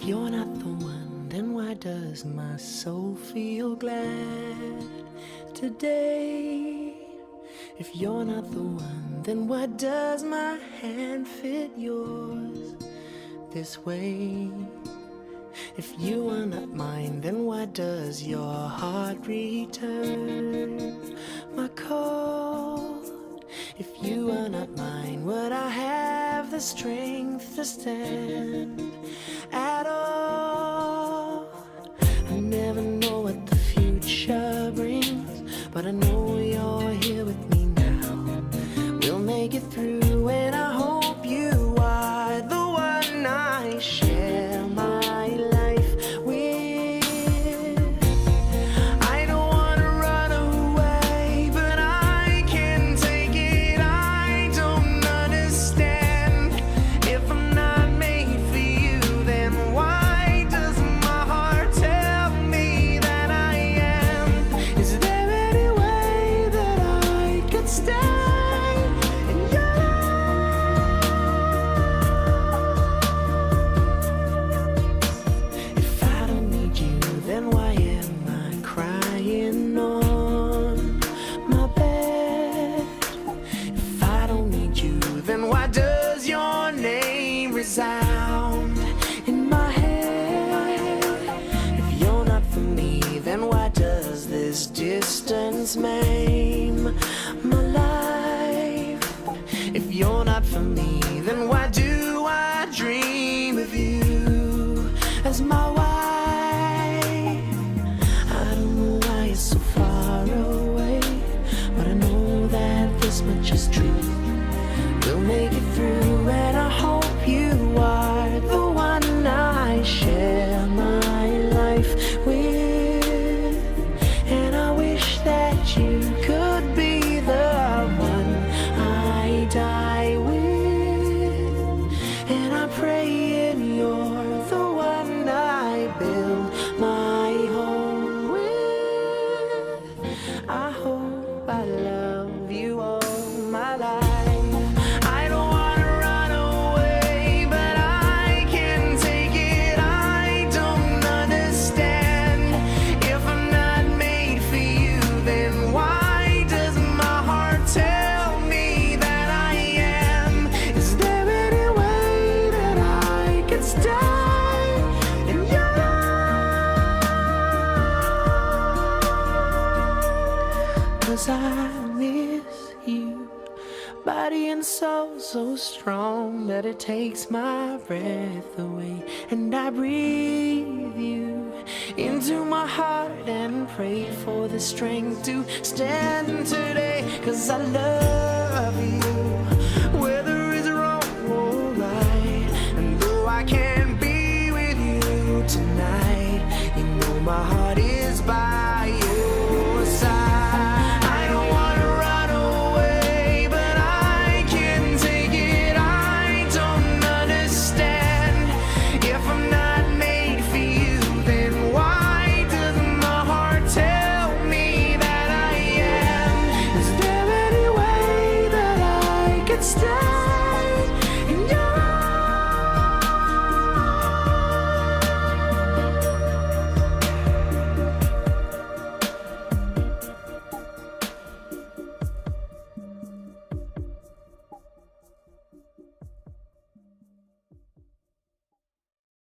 you're not the one, then why does my soul feel glad today? If you're not the one, then why does my hand fit yours this way? If you are not mine, then why does your heart return my call? If you are not mine, would I have the strength to stand at all? I never know what the future brings, but I know you're here with me now. We'll make it through, and I hope you are the one I share my life with. I don't wanna run away, but I can't take it. I don't understand. If I'm not made for you, then why does my heart tell me that I am? Is there any way that I could stay in your life? If I don't need you, then why am I crying on my bed? If I don't need you, then why does your name resound in my head? If you're not for me, then why does this distance maim my life? If you're not for me, then why do I dream of you as my wife? I don't know why you're so far away, but I know that this much is true. We'll make it through, and I hope you are the one I share my life with. And I wish that you could be the one I die with. And I'm praying you're the one I build my home with. I hope I love you all my life. I don't wanna run away, but I can't take it. I don't understand. If I'm not made for you, then why does my heart tell me that I am? Is there any way that I could stay in your life? 'Cause I miss you, body and soul so strong that it takes my breath away. And I breathe you into my heart and pray for the strength to stand today. 'Cause I love you, whether it's wrong or right. And though I can't be with you tonight, you know my heart is by